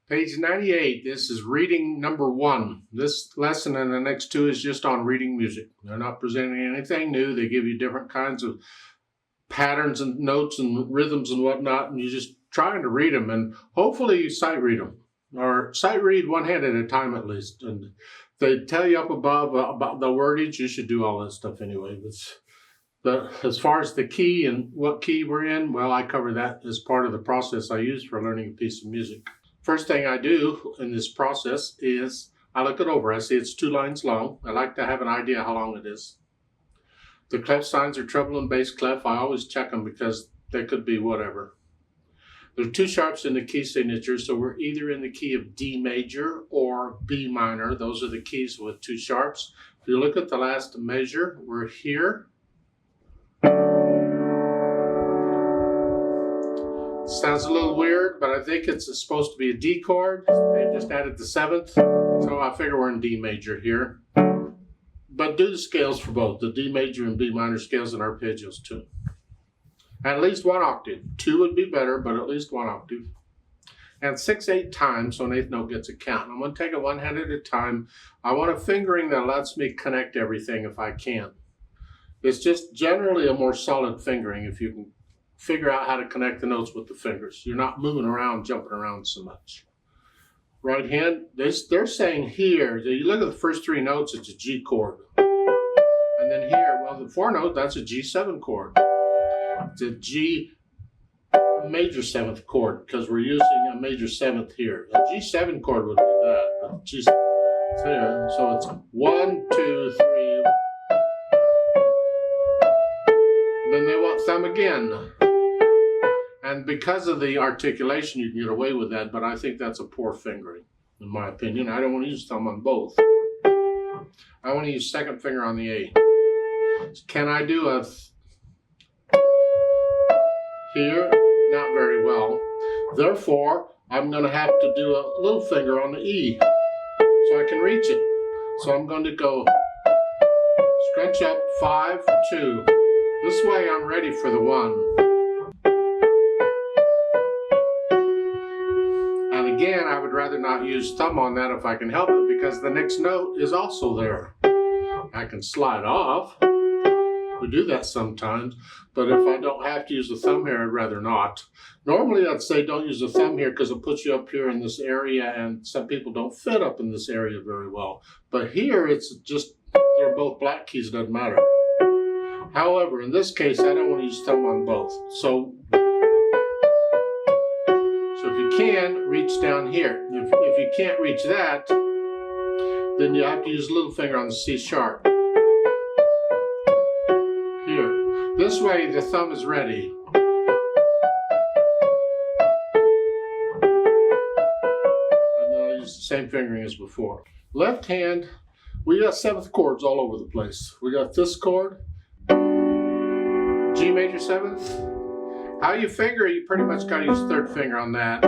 Page 98, this is reading number 1. This lesson and the next 2 is just on reading music. They're not presenting anything new. They give you different kinds of patterns and notes and rhythms and whatnot, and you're just trying to read them, and hopefully you sight read them, or sight read one hand at a time at least. And they tell you up above about the wordage. You should do all that stuff anyway. But as far as the key and what key we're in, well, I cover that as part of the process I use for learning a piece of music. First thing I do in this process is I look it over. I see it's 2 lines long. I like to have an idea how long it is. The clef signs are treble and bass clef. I always check them because they could be whatever. There are 2 sharps in the key signature, so we're either in the key of D major or B minor. Those are the keys with 2 sharps. If you look at the last measure, we're here. Sounds a little weird, but I think it's supposed to be a D chord. They just added the 7th, so I figure we're in D major here. But do the scales for both, the D major and B minor scales and arpeggios too. At least 1 octave. 2 would be better, but at least 1 octave. And 6/8 times, so an 8th note gets a count. I'm going to take it 1 hand at a time. I want a fingering that lets me connect everything if I can. It's just generally a more solid fingering if you can figure out how to connect the notes with the fingers. You're not moving around, jumping around so much. Right hand, they're saying here, you look at the first 3 notes, it's a G chord. And then here, well, the 4 note, that's a G7 chord. It's a G major 7th chord because we're using a major 7th here. A G7 chord would be that, but G there. So it's 1, 2, 3. Then they want thumb again. And because of the articulation, you can get away with that, but I think that's a poor fingering, in my opinion. I don't want to use thumb on both. I want to use 2nd finger on the A. Can I do a here? Not very well. Therefore, I'm going to have to do a little finger on the E so I can reach it. So I'm going to go scrunch up 5, 2. This way I'm ready for the 1. And again, I would rather not use thumb on that if I can help it because the next note is also there. I can slide off. We do that sometimes, but if I don't have to use the thumb here, I'd rather not. Normally I'd say don't use the thumb here because it puts you up here in this area and some people don't fit up in this area very well. But here it's just, they're both black keys, it doesn't matter. However, in this case, I don't want to use thumb on both. So if you can, reach down here. If you can't reach that, then you have to use little finger on the C sharp. Here. This way, the thumb is ready. And then I'll use the same fingering as before. Left hand, we got 7th chords all over the place. We got this chord. G major 7th. How you finger, you pretty much got to use 3rd finger on that.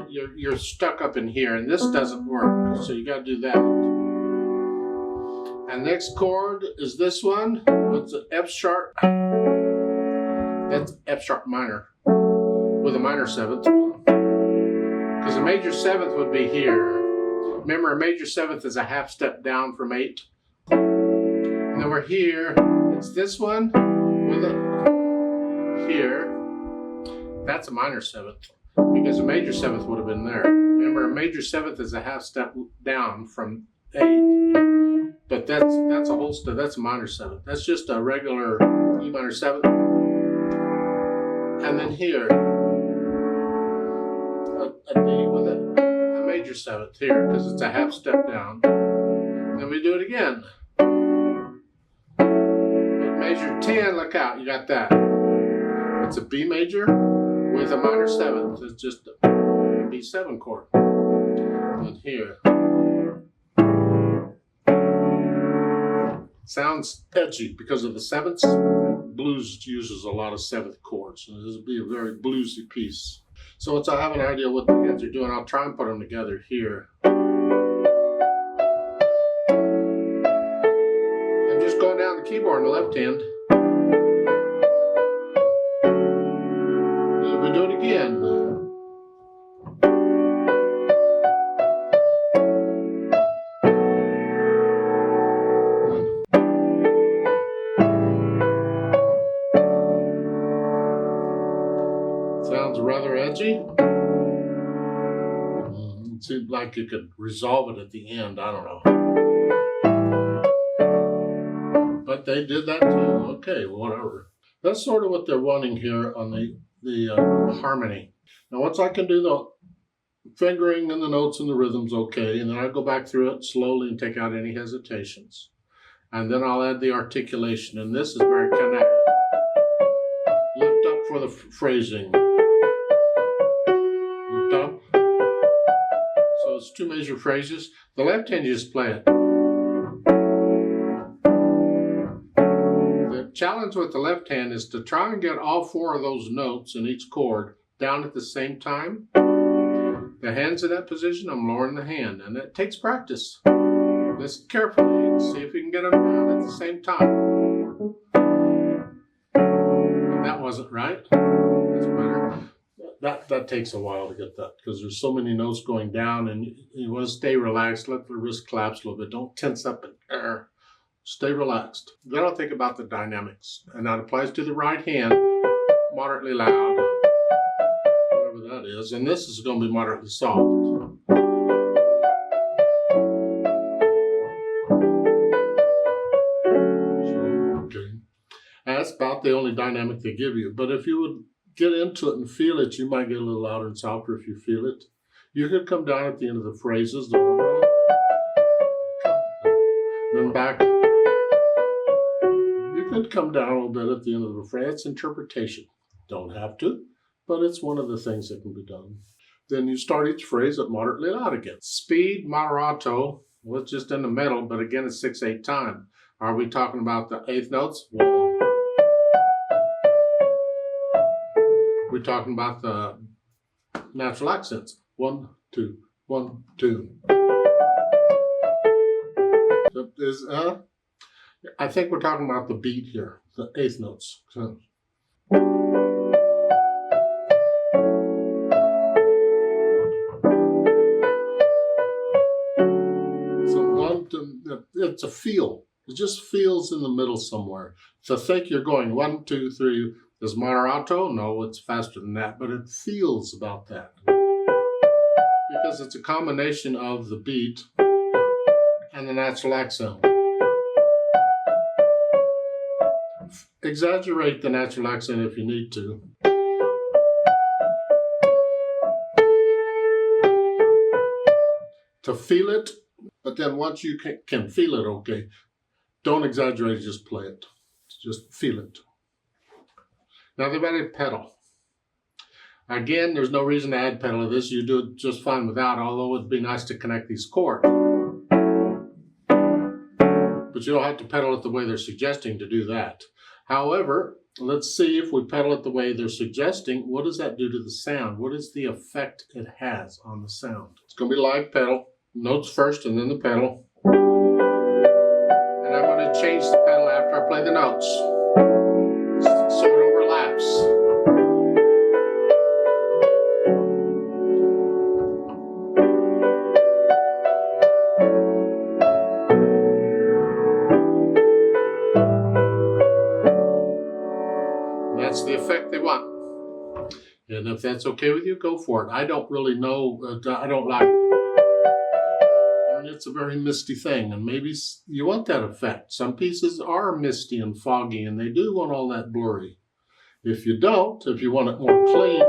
You're stuck up in here, and this doesn't work, so you got to do that. And next chord is this one. What's the F sharp? That's F sharp minor with a minor 7th. Because a major 7th would be here. Remember, a major 7th is a half step down from 8. And then we're here. It's this one with a here, that's a minor 7th because a major 7th would have been there. Remember, a major 7th is a half step down from 8, but that's a whole step. That's a minor 7th. That's just a regular E minor 7th. And then here, a D with a major 7th here because it's a half step down. Then we do it again. But major 10, look out, you got that. It's a B major with a minor 7th. It's just a B7 chord. And here. Sounds edgy because of the 7ths. Blues uses a lot of 7th chords. So this will be a very bluesy piece. So once I have an idea what the hands are doing, I'll try and put them together here. I'm just going down the keyboard on the left hand. We do it again. dodgy. It seemed like you could resolve it at the end. I don't know. But they did that too. Okay, whatever. That's sort of what they're wanting here on the harmony. Now once I can do the fingering and the notes and the rhythms okay, and then I go back through it slowly and take out any hesitations. And then I'll add the articulation, and this is very connected. Lift up for the phrasing. Lift up. So it's 2 measure phrases. The left hand, you just play it. The challenge with the left hand is to try and get all 4 of those notes in each chord down at the same time. The hand's in that position, I'm lowering the hand, and it takes practice. Listen carefully and see if you can get them down at the same time. If that wasn't right, that's better. That takes a while to get that because there's so many notes going down, and you want to stay relaxed. Let the wrist collapse a little bit. Don't tense up and stay relaxed. Then I'll think about the dynamics, and that applies to the right hand, moderately loud, whatever that is, and this is going to be moderately soft. That's about the only dynamic they give you. But if you would get into it and feel it, you might get a little louder and softer if you feel it. You could come down at the end of the phrases, then back. You could come down a little bit at the end of the phrase. It's interpretation. Don't have to, but it's one of the things that can be done. Then you start each phrase at moderately loud again. Speed, moderato, well, it's just in the middle, but again, it's 6/8 time. Are we talking about the 8th notes? Well, we're talking about the natural accents. 1, 2, 1, 2. So I think we're talking about the beat here, the 8th notes. So it's a feel. It just feels in the middle somewhere. So think you're going 1, 2, 3. Is moderato? No, it's faster than that, but it feels about that. Because it's a combination of the beat and the natural accent. Exaggerate the natural accent if you need to. To feel it, but then once you can feel it, okay, don't exaggerate, just play it. Just feel it. Now they've added pedal. Again, there's no reason to add pedal to this. You do it just fine without, although it'd be nice to connect these chords. But you don't have to pedal it the way they're suggesting to do that. However, let's see if we pedal it the way they're suggesting. What does that do to the sound? What is the effect it has on the sound? It's going to be live pedal. Notes first and then the pedal. And I'm going to change the pedal after I play the notes, so it overlaps. And that's the effect they want. And if that's okay with you, go for it. I don't really know. I don't like it. It's a very misty thing, and maybe you want that effect. Some pieces are misty and foggy, and they do want all that blurry. If you don't, if you want it more clean,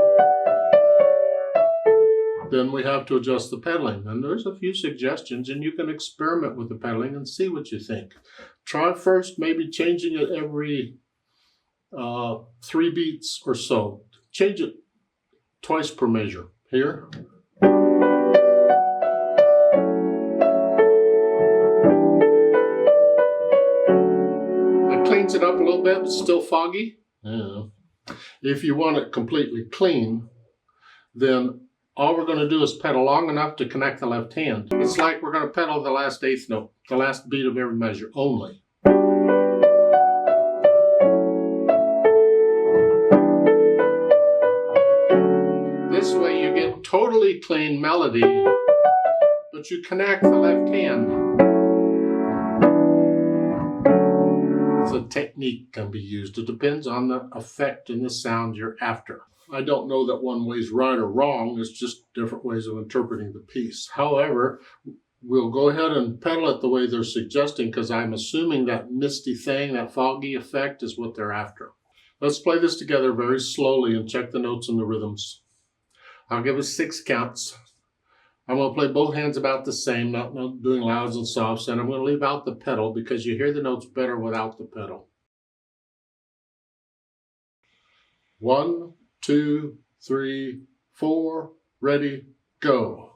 then we have to adjust the pedaling. And there's a few suggestions, and you can experiment with the pedaling and see what you think. Try first maybe changing it every 3 beats or so. Change it twice per measure. Here. Cleans it up a little bit, but still foggy. Yeah. If you want it completely clean, then all we're going to do is pedal long enough to connect the left hand. It's like we're going to pedal the last 8th note, the last beat of every measure only. This way you get totally clean melody, but you connect the left hand. The technique can be used. It depends on the effect and the sound you're after. I don't know that one way's right or wrong. It's just different ways of interpreting the piece. However, we'll go ahead and pedal it the way they're suggesting because I'm assuming that misty thing, that foggy effect is what they're after. Let's play this together very slowly and check the notes and the rhythms. I'll give us 6 counts. I'm going to play both hands about the same, not doing louds and softs, and I'm going to leave out the pedal because you hear the notes better without the pedal. 1, 2, 3, 4, ready, go.